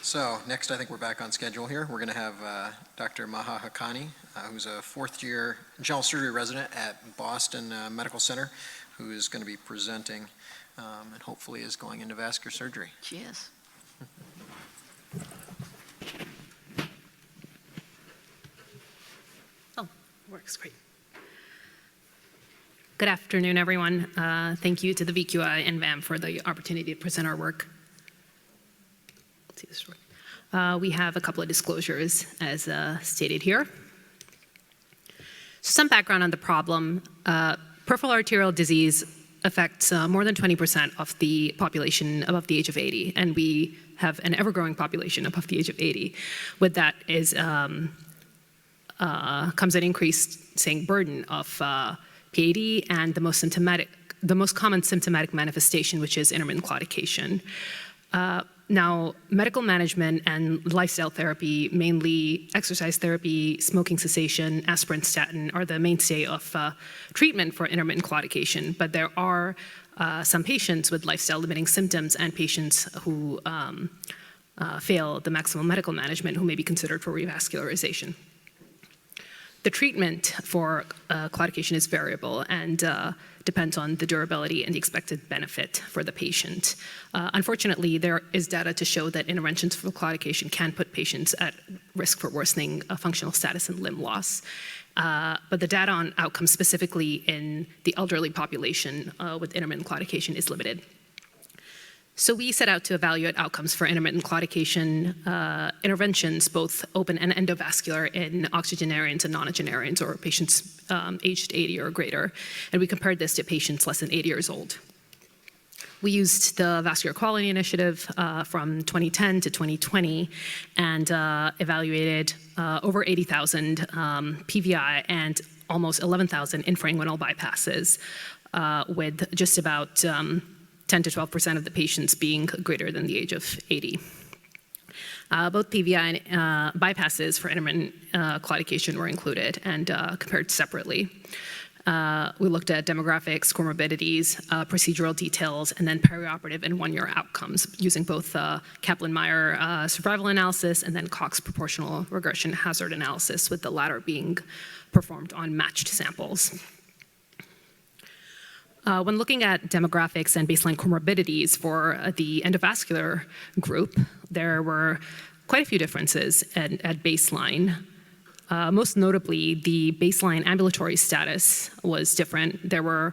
So next, I think we're back on schedule here. We're going to have Dr. Maha Haqqani, who's a fourth-year general surgery resident at Boston Medical Center, who is going to be presenting and hopefully is going into vascular surgery. Cheers. Oh, works great. Good afternoon, everyone. Thank you to the VQI and VAM for the opportunity to present our work. Let's see this work. We have a couple of disclosures as stated here. So some background on the problem. Peripheral arterial disease affects more than 20% of the population above the age of 80, and we have an ever-growing population above the age of 80. With that comes an increasing burden of PAD and the most common symptomatic manifestation, which is intermittent claudication. Now, medical management and lifestyle therapy, mainly exercise therapy, smoking cessation, aspirin, statin, are the mainstay of treatment for intermittent claudication. But there are some patients with lifestyle-limiting symptoms and patients who fail the maximum medical management who may be considered for revascularization. The treatment for claudication is variable and depends on the durability and the expected benefit for the patient. Unfortunately, there is data to show that interventions for claudication can put patients at risk for worsening functional status and limb loss. But the data on outcomes specifically in the elderly population with intermittent claudication is limited. So we set out to evaluate outcomes for intermittent claudication interventions, both open and endovascular, in Octogenarians and Nonagenarians, or patients aged 80 or greater. And we compared this to patients less than 80 years old. We used the Vascular Quality Initiative from 2010 to 2020 and evaluated over 80,000 PVI and almost 11,000 infrainguinal bypasses, with just about 10 to 12% of the patients being greater than the age of 80. Both PVI and bypasses for intermittent claudication were included and compared separately. We looked at demographics, comorbidities, procedural details, and then perioperative and one-year outcomes using both Kaplan-Meier survival analysis and then Cox proportional regression hazard analysis, with the latter being performed on matched samples. When looking at demographics and baseline comorbidities for the endovascular group, there were quite a few differences at baseline. Most notably, the baseline ambulatory status was different. There were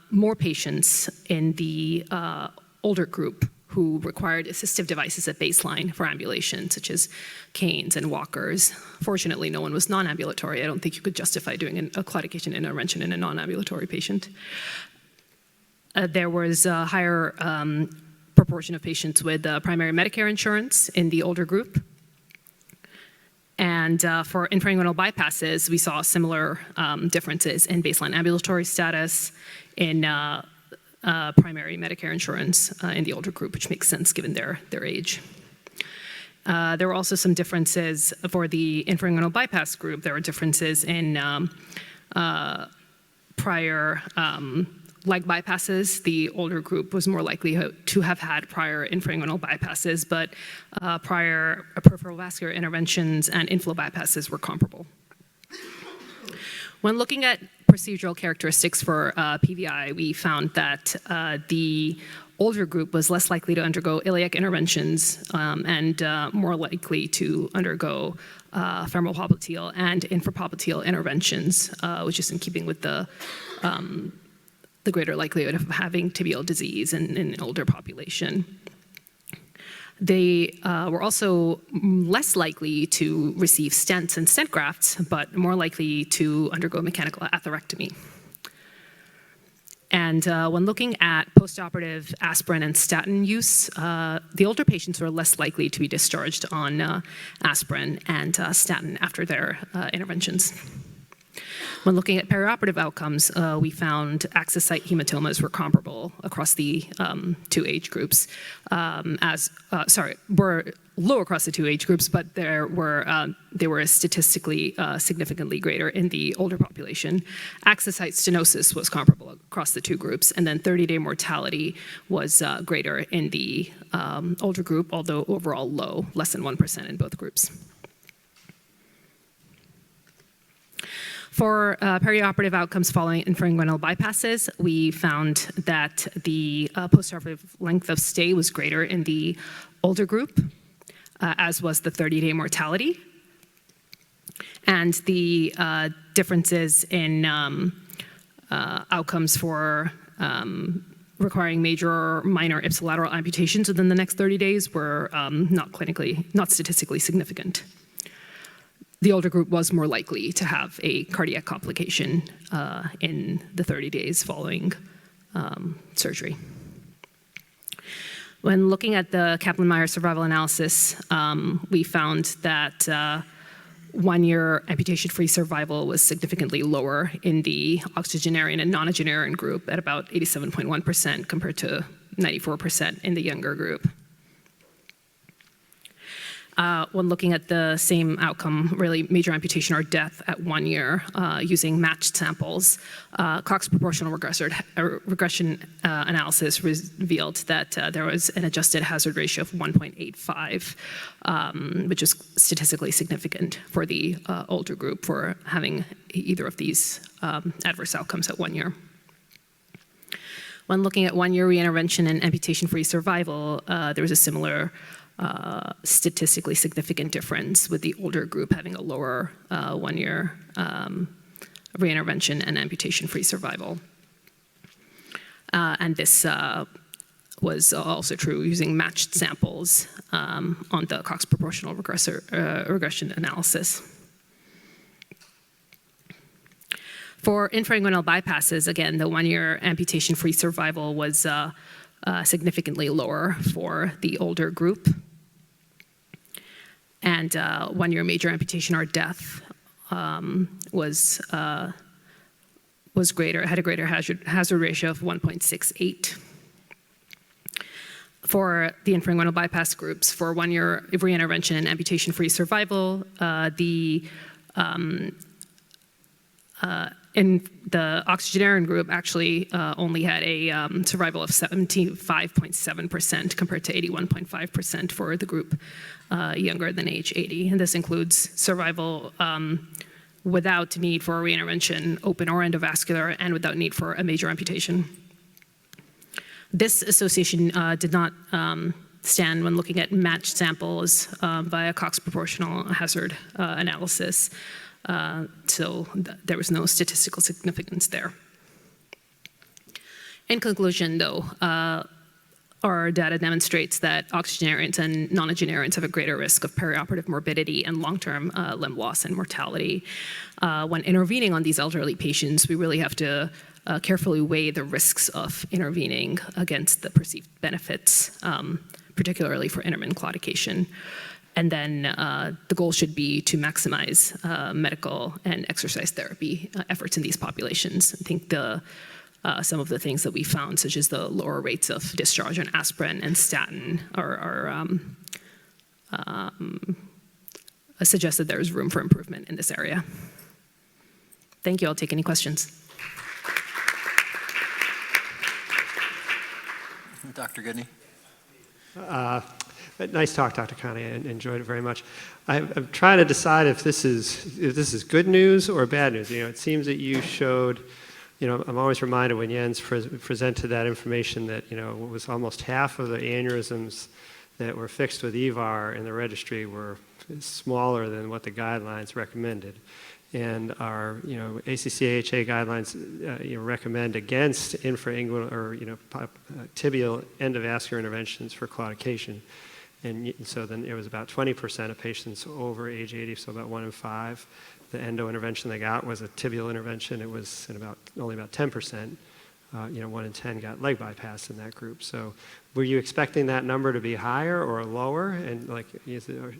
more patients in the older group who required assistive devices at baseline for ambulation, such as canes and walkers. Fortunately, no one was non-ambulatory. I don't think you could justify doing a claudication intervention in a non-ambulatory patient. There was a higher proportion of patients with primary Medicare insurance in the older group. And for infrainguinal bypasses, we saw similar differences in baseline ambulatory status, in primary Medicare insurance in the older group, which makes sense given their age. There were also some differences for the infrainguinal bypass group. There were differences in prior leg bypasses. The older group was more likely to have had prior infrainguinal bypasses, but prior peripheral vascular interventions and inflow bypasses were comparable. When looking at procedural characteristics for PVI, we found that the older group was less likely to undergo iliac interventions and more likely to undergo femoral popliteal and infrapopliteal interventions, which is in keeping with the greater likelihood of having tibial disease in an older population. They were also less likely to receive stents and stent grafts, but more likely to undergo mechanical atherectomy. And when looking at postoperative aspirin and statin use, the older patients were less likely to be discharged on aspirin and statin after their interventions. When looking at perioperative outcomes, we found access site hematomas were comparable across the two age groups, were low across the two age groups, but they were statistically significantly greater in the older population. Access site stenosis was comparable across the two groups, and then 30-day mortality was greater in the older group, although overall low, less than 1% in both groups. For perioperative outcomes following infrainguinal bypasses, we found that the postoperative length of stay was greater in the older group, as was the 30-day mortality. And the differences in outcomes for requiring major or minor ipsilateral amputations within the next 30 days were not statistically significant. The older group was more likely to have a cardiac complication in the 30 days following surgery. When looking at the Kaplan-Meier survival analysis, we found that 1-year amputation-free survival was significantly lower in the Octogenarian and Nonagenarian group at about 87.1% compared to 94% in the younger group. When looking at the same outcome, really major amputation or death at 1 year using matched samples, Cox proportional regression analysis revealed that there was an adjusted hazard ratio of 1.85, which is statistically significant for the older group for having either of these adverse outcomes at 1 year. When looking at 1-year reintervention and amputation-free survival, there was a similar statistically significant difference with the older group having a lower 1-year reintervention and amputation-free survival. And this was also true using matched samples on the Cox proportional regression analysis. For infrainguinal bypasses, again, the 1-year amputation-free survival was significantly lower for the older group. And 1-year major amputation or death was greater, had a greater hazard ratio of 1.68. For the infrainguinal bypass groups, for 1-year reintervention and amputation-free survival, in the Octogenarian group actually only had a survival of 75.7% compared to 81.5% for the group younger than age 80. And this includes survival without need for a reintervention, open or endovascular, and without need for a major amputation. This association did not stand when looking at matched samples via Cox proportional hazard analysis. So there was no statistical significance there. In conclusion, though, our data demonstrates that Octogenarians and Nonagenarians have a greater risk of perioperative morbidity and long-term limb loss and mortality. When intervening on these elderly patients, we really have to carefully weigh the risks of intervening against the perceived benefits, particularly for intermittent claudication. And then the goal should be to maximize medical and exercise therapy efforts in these populations. I think some of the things that we found, such as the lower rates of discharge on aspirin and statin, suggest that there is room for improvement in this area. Thank you. I'll take any questions. Dr. Goodney. Nice talk, Dr. Kani. I enjoyed it very much. I'm trying to decide if this is good news or bad news. It seems that you showed, I'm always reminded when Jens presented that information that, it was almost half of the aneurysms that were fixed with EVAR in the registry were smaller than what the guidelines recommended. And our, ACC/AHA guidelines recommend against infrainguinal or tibial endovascular interventions for claudication. And so then it was about 20% of patients over age 80, so about 1 in 5. The endo intervention they got was a tibial intervention. It was only about 10%. 1 in 10 got leg bypass in that group. So were you expecting that number to be higher or lower? And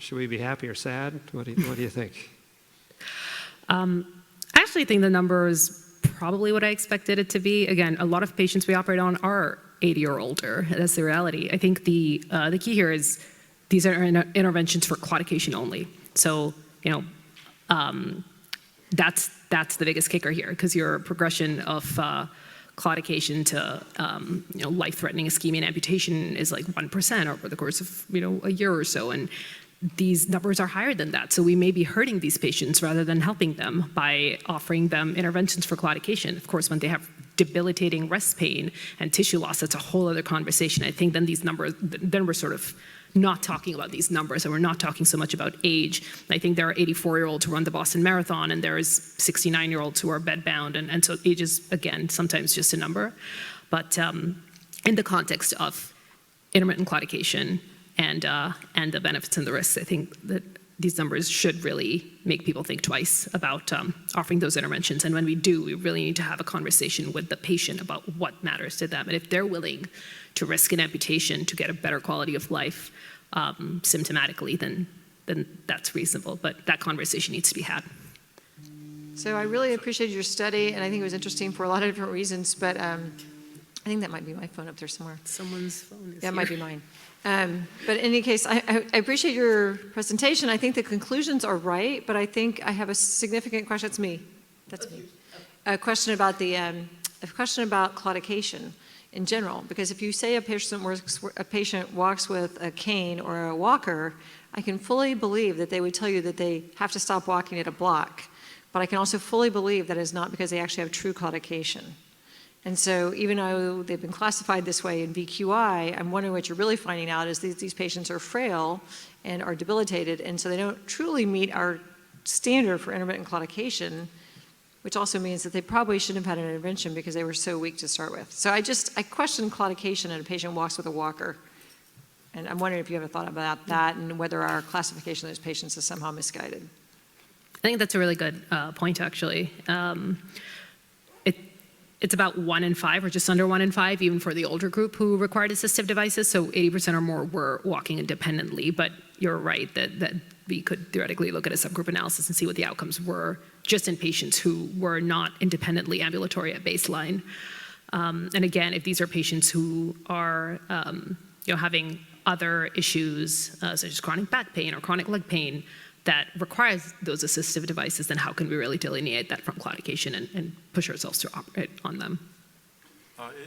should we be happy or sad? What do you think? I actually think the number is probably what I expected it to be. Again, a lot of patients we operate on are 80 or older. That's the reality. I think the key here is these are interventions for claudication only. So, that's the biggest kicker here, because your progression of claudication to life-threatening ischemia and amputation is like 1% over the course of a year or so, and these numbers are higher than that. So we may be hurting these patients rather than helping them by offering them interventions for claudication. Of course, when they have debilitating rest pain and tissue loss, that's a whole other conversation. I think then these numbers, then we're sort of not talking about these numbers, and we're not talking so much about age. I think there are 84-year-olds who run the Boston Marathon, and there's 69-year-olds who are bedbound, and so age is, again, sometimes just a number. But in the context of intermittent claudication and the benefits and the risks, I think that these numbers should really make people think twice about offering those interventions. And when we do, we really need to have a conversation with the patient about what matters to them. And if they're willing to risk an amputation to get a better quality of life symptomatically, then that's reasonable. But that conversation needs to be had. So I really appreciated your study, and I think it was interesting for a lot of different reasons, but I think that might be my phone up there somewhere. Someone's phone is That here. might be mine. But in any case, I appreciate your presentation. I think the conclusions are right, but I think I have a significant question. That's me. That's me. A question about claudication in general, because if you say a patient walks with a cane or a walker, I can fully believe that they would tell you that they have to stop walking at a block, but I can also fully believe that is not because they actually have true claudication. And so even though they've been classified this way in VQI, I'm wondering what you're really finding out is these patients are frail and are debilitated, and so they don't truly meet our standard for intermittent claudication, which also means that they probably shouldn't have had an intervention because they were so weak to start with. So I question claudication and a patient walks with a walker. And I'm wondering if you ever thought about that and whether our classification of those patients is somehow misguided. I think that's a really good point, actually. It's about 1 in 5, or just under 1 in 5, even for the older group who required assistive devices. So 80% or more were walking independently. But you're right that we could theoretically look at a subgroup analysis and see what the outcomes were just in patients who were not independently ambulatory at baseline. And again, if these are patients who are having other issues such as chronic back pain or chronic leg pain that requires those assistive devices, then how can we really delineate that from claudication and push ourselves to operate on them?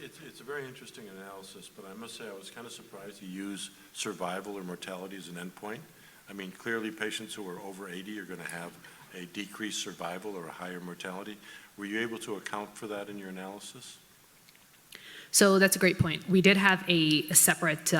It's a very interesting analysis, but I must say I was kind of surprised you use survival or mortality as an endpoint. I mean, clearly patients who are over 80 are going to have a decreased survival or a higher mortality. Were you able to account for that in your analysis? So that's a great point. We did have a separate,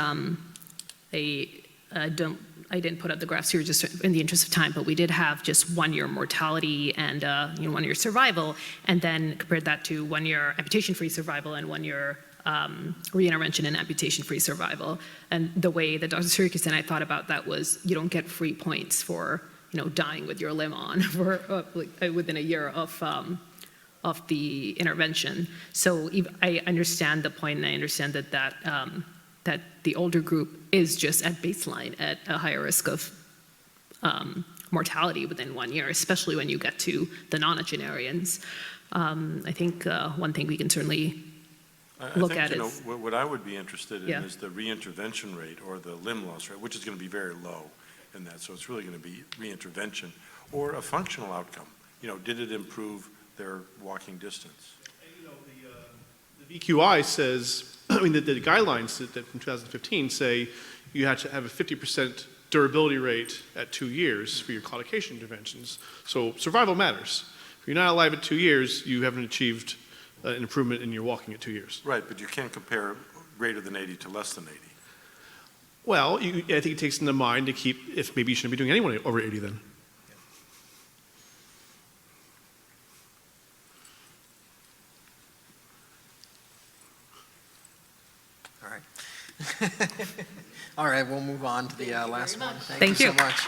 I didn't put up the graphs here just in the interest of time, but we did have just 1 year mortality and 1 year survival, and then compared that to 1 year amputation-free survival and 1 year reintervention and amputation-free survival. And the way that Dr. Sirikis and I thought about that was you don't get free points for dying with your limb on for within a year of the intervention. So I understand the point, and I understand that the older group is just at baseline at a higher risk of mortality within 1 year, especially when you get to the Nonagenarians. I think one thing we can certainly look at is... what I would be interested in Yeah. is the reintervention rate or the limb loss rate, which is going to be very low in that. So it's really going to be reintervention or a functional outcome. Did it improve their walking distance? The VQI says, the guidelines that from 2015 say you had to have a 50% durability rate at 2 years for your claudication interventions. So survival matters. If you're not alive at 2 years, you haven't achieved an improvement in your walking at 2 years. Right, but you can't compare greater than 80 to less than 80. Well, I think it takes into mind to keep, if maybe you shouldn't be doing anyone over 80 then. All right. All right, we'll move on to the last one. Thank you you. so much.